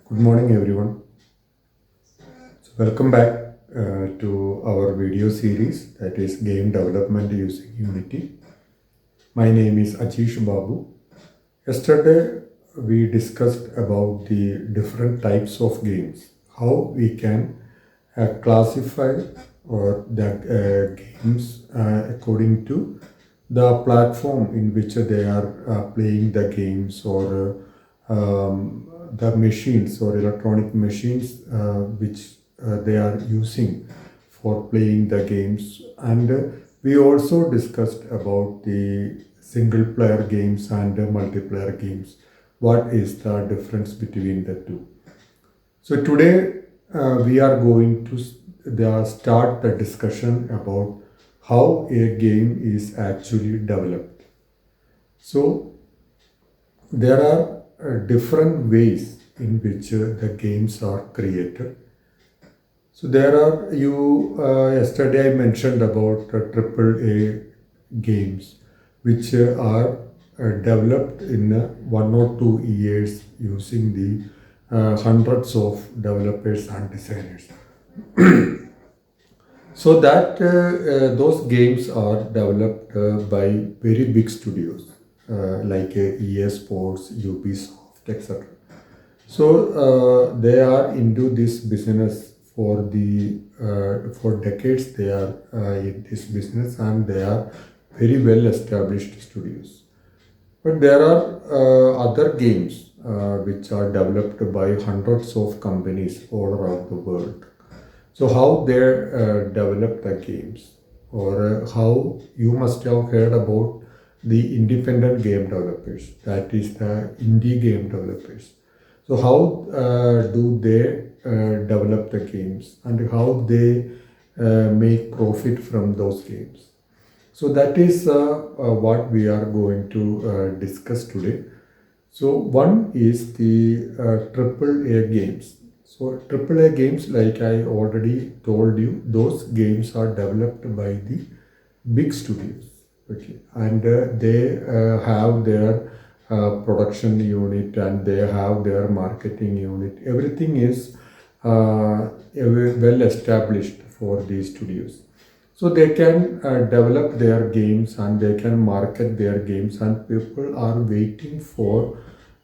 Good morning, everyone. Welcome back to our video series that is Game Development Using Unity. My name is Ajish Babu. Yesterday, we discussed about the different types of games, how we can classify or the games according to the platform in which they are playing the games or the machines or electronic machines which they are using for playing the games. And we also discussed about the single player games and multiplayer games. What is the difference between the two? So today we are going to start the discussion about how a game is actually developed. So there are different ways in which the games are created. So there are yesterday I mentioned about triple A games which are developed in 1 or 2 years using the hundreds of developers and designers. So that those games are developed by very big studios like EA Sports, Ubisoft, etc. So they are into this business for decades. They are in this business and they are very well established studios. But there are other games which are developed by hundreds of companies all around the world. So how they develop the games, or how you must have heard about the independent game developers, that is the indie game developers. So how do they develop the games and how they make profit from those games? So that is what we are going to discuss today. So one is the triple A games. So triple A games, like I already told you, those games are developed by the big studios. Okay, and they have their production unit and they have their marketing unit. Everything is well established for these studios. So they can develop their games and they can market their games, and people are waiting for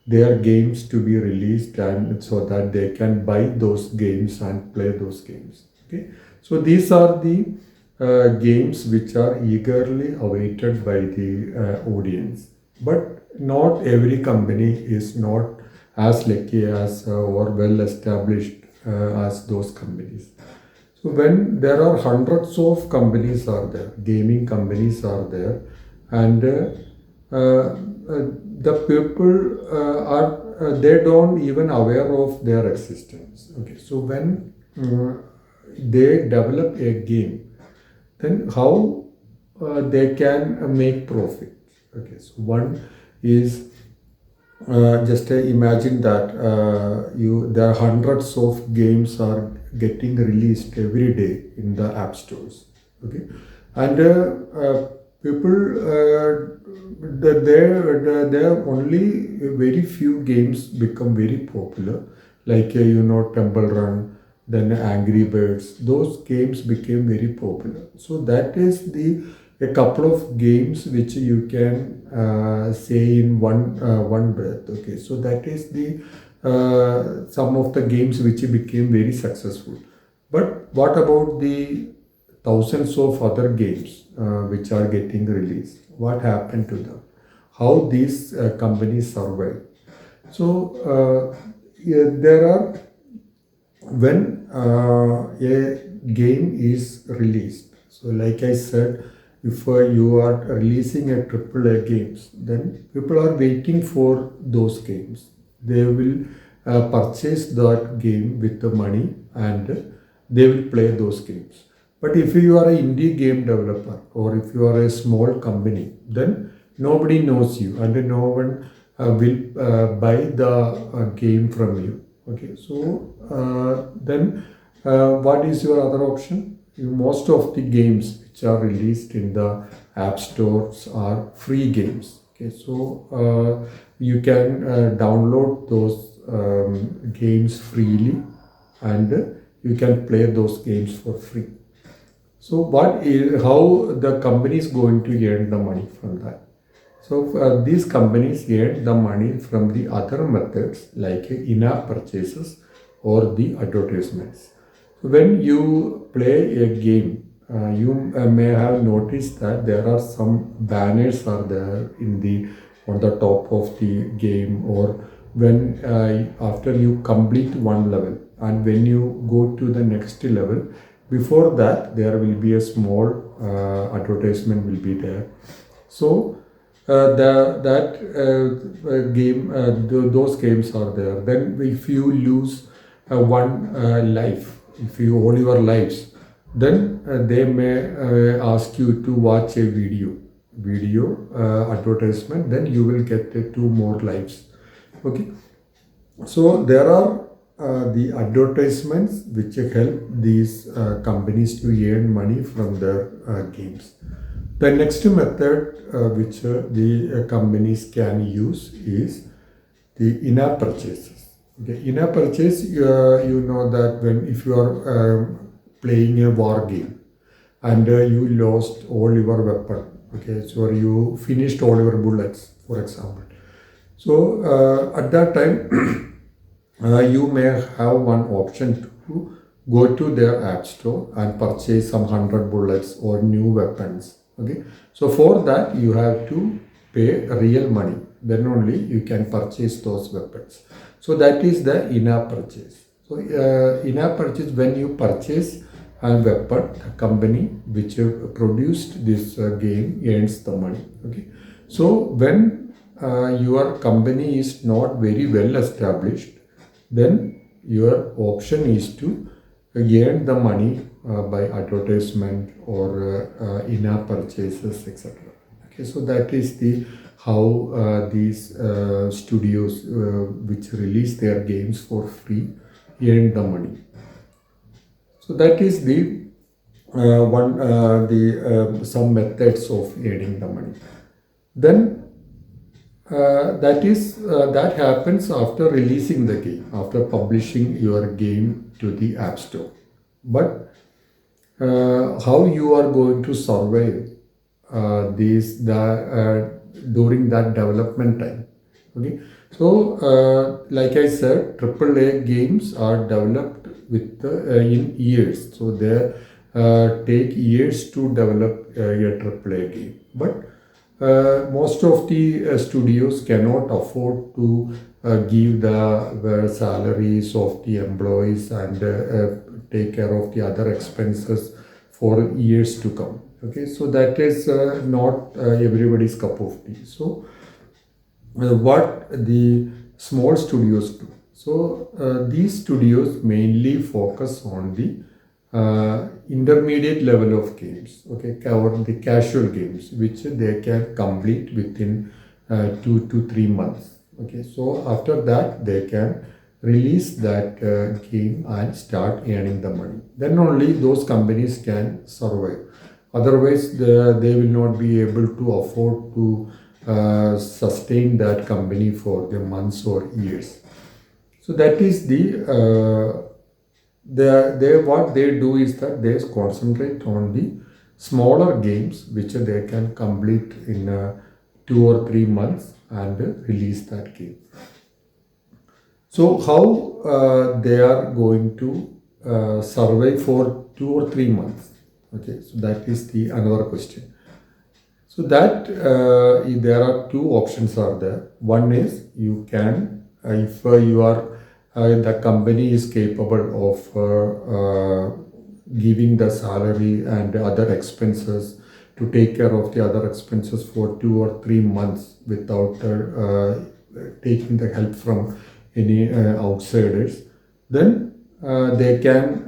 their games to be released and so that they can buy those games and play those games. Okay, so these are the games which are eagerly awaited by the audience. But not every company is not as lucky as or well established as those companies. So when there are hundreds of companies are there, gaming companies are there, and the people are they don't even aware of their existence. Okay, so when they develop a game, then how they can make profit. Okay, so one is just imagine that there are hundreds of games are getting released every day in the app stores. Okay, and people there only very few games become very popular, like Temple Run, then Angry Birds. Those games became very popular. So that is the a couple of games which you can say in one breath. Okay, so that is the some of the games which became very successful. But what about the thousands of other games which are getting released? What happened to them? How these companies survive? So yeah, there are when a game is released. So like I said, if you are releasing a triple A games, then people are waiting for those games. They will purchase that game with the money and they will play those games. But if you are an indie game developer or if you are a small company, then nobody knows you and no one will buy the game from you. Okay, so then what is your other option? Most of the games which are released in the app stores are free games. Okay, so you can download those games freely, and you can play those games for free. So how the company is going to earn the money from that? So these companies earn the money from the other methods like in-app purchases or the advertisements. So when you play a game, you may have noticed that there are some banners are there on the top of the game, or when after you complete one level and when you go to the next level, before that there will be a small advertisement will be there. So those games are there. Then if you lose one life, if you all your lives, then they may ask you to watch a video advertisement. Then you will get two more lives. Okay. So there are the advertisements which help these companies to earn money from their games. The next method which the companies can use is the in-app purchases. Okay, in-app purchase, you know that if you are playing a war game and you lost all your weapon, okay, so you finished all your bullets, for example. So at that time, you may have one option to go to their app store and purchase some 100 bullets or new weapons. Okay, so for that you have to pay real money. Then only you can purchase those weapons. So that is the in-app purchase. So in-app purchase, when you purchase a weapon, the company which produced this game earns the money. Okay, so when your company is not very well established, then your option is to earn the money by advertisement or in-app purchases, etc. Okay, so that is the how these studios which release their games for free earn the money. So that is the some methods of earning the money. Then that happens after releasing the game, after publishing your game to the app store. But how you are going to survive during that development time? Okay, so like I said, AAA games are developed in years. So they take years to develop a AAA game, but most of the studios cannot afford to give the salaries of the employees and take care of the other expenses for years to come. Okay, so that is not everybody's cup of tea. So what the small studios do? So these studios mainly focus on the intermediate level of games, okay, or the casual games, which they can complete within 2 to 3 months. Okay, so after that they can release that game and start earning the money. Then only those companies can survive. Otherwise, they will not be able to afford to sustain that company for the months or years. So that is what they do is that they concentrate on the smaller games which they can complete in 2 or 3 months and release that game. So how they are going to survive for 2 or 3 months? Okay, so that is the another question. So that there are two options are there. One is you can, if you are the company is capable of giving the salary and other expenses to take care of the other expenses for 2 or 3 months without taking the help from any outsiders, then they can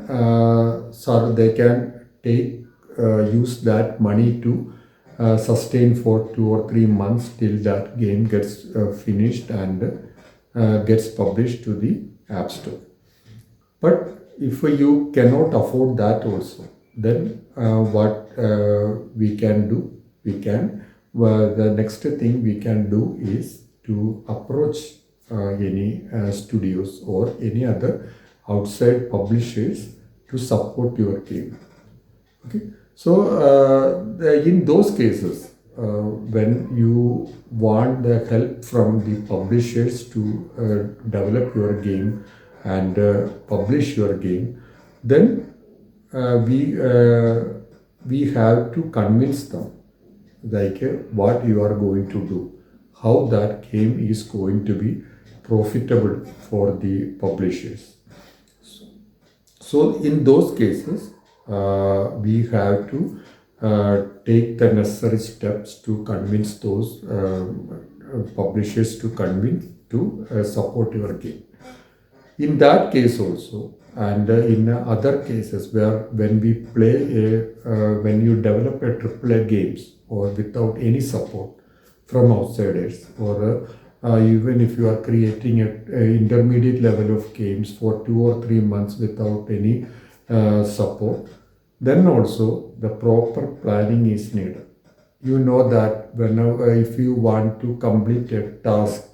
take use that money to sustain for 2 or 3 months till that game gets finished and gets published to the app store. But if you cannot afford that also, then what we can do, the next thing we can do is to approach any studios or any other outside publishers to support your game. Okay, so in those cases, when you want the help from the publishers to develop your game and publish your game, then we have to convince them like what you are going to do, how that game is going to be profitable for the publishers. So in those cases, we have to take the necessary steps to convince those publishers to support your game. In that case also, and in other cases where when we play when you develop a AAA games or without any support from outsiders, or even if you are creating a intermediate level of games for 2 or 3 months without any support, then also the proper planning is needed. You know that whenever if you want to complete a task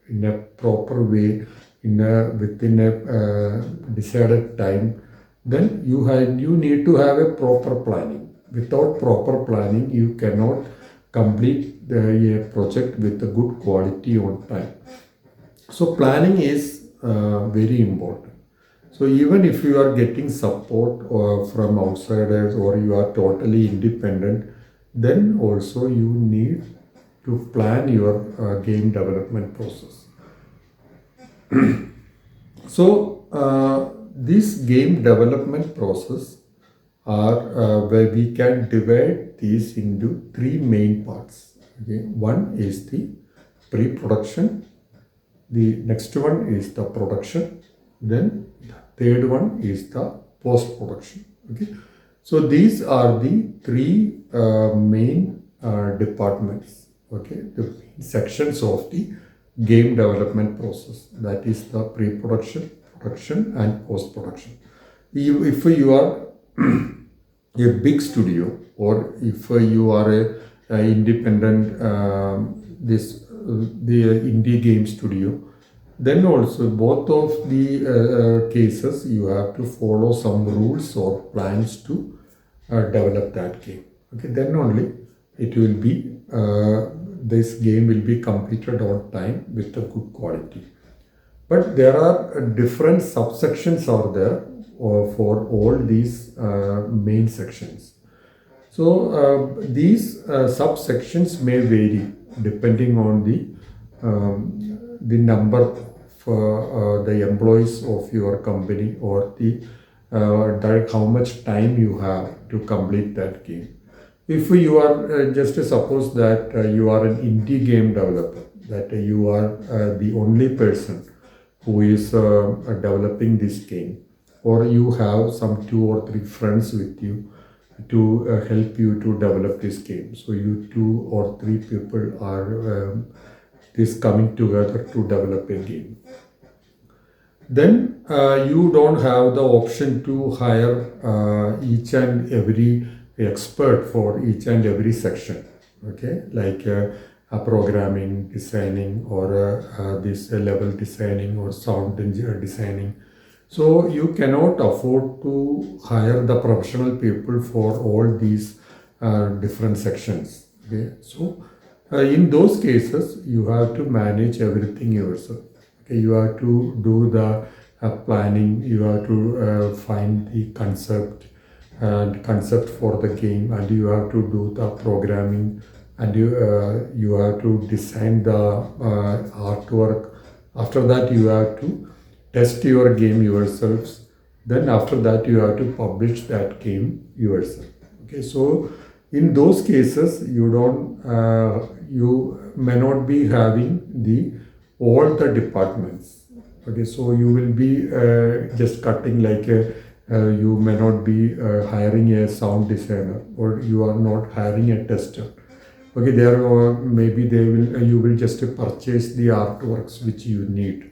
in a proper way, within a decided time, then you need to have a proper planning. Without proper planning, you cannot complete a project with a good quality on time. So planning is very important. So even if you are getting support from outsiders or you are totally independent, then also you need to plan your game development process. So this game development process are where we can divide these into three main parts. Okay, one is the pre-production, the next one is the production, then the third one is the post-production. Okay, so these are the three main departments. Okay, the main sections of the game development process, that is the pre-production, production and post-production. If you are a big studio, or if you are a independent the indie game studio, then also both of the cases you have to follow some rules or plans to develop that game. Okay, then only it will be this game will be completed on time with a good quality. But there are different subsections are there for all these main sections. So these subsections may vary depending on the number of the employees of your company, or the how much time you have to complete that game. If you are just suppose that you are an indie game developer, that you are the only person who is developing this game, or you have some 2 or 3 friends with you to help you to develop this game. So you 2 or 3 people are this coming together to develop a game. Then you don't have the option to hire each and every expert for each and every section. Okay, like programming, designing, or this level designing or sound designing. So you cannot afford to hire the professional people for all these different sections. Okay, so in those cases you have to manage everything yourself. Okay, you have to do the planning, you have to find the concept for the game, and you have to do the programming, and you have to design the artwork. After that you have to test your game yourselves. Then after that you have to publish that game yourself. Okay, so in those cases you may not be having all the departments. Okay, so you will be just cutting like you may not be hiring a sound designer, or you are not hiring a tester. Okay, there maybe you will just purchase the artworks which you need.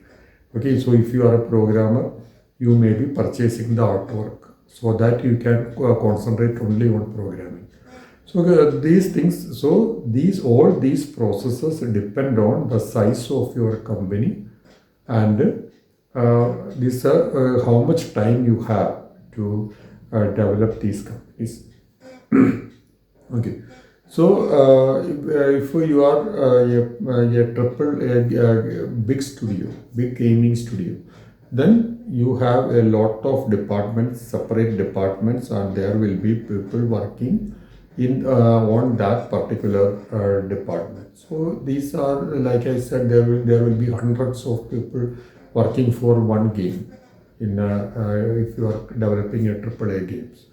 Okay, so if you are a programmer, you may be purchasing the artwork so that you can concentrate only on programming. So these things, so all these processes depend on the size of your company and this how much time you have to develop these companies. Okay, so if you are a big studio, big gaming studio, then you have a lot of departments, separate departments, and there will be people working in on that particular department. So these are, like I said, there will be hundreds of people working for one game in if you are developing a AAA games.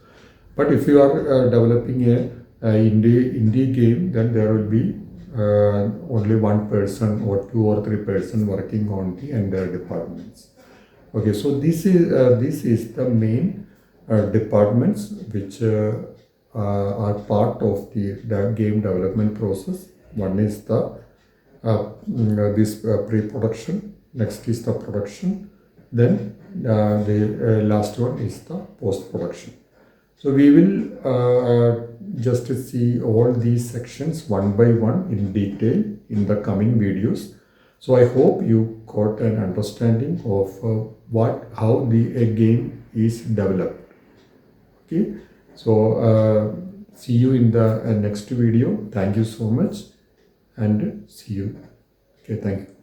But if you are developing a indie game, then there will be only one person or two or three person working on the entire departments. Okay, so this is the main departments which are part of the game development process. One is the this pre-production. Next is the production. Then the last one is the post-production. So we will just see all these sections one by one in detail in the coming videos. So I hope you got an understanding of how a game is developed. Okay, so see you in the next video. Thank you so much, and see you. Okay, thank you.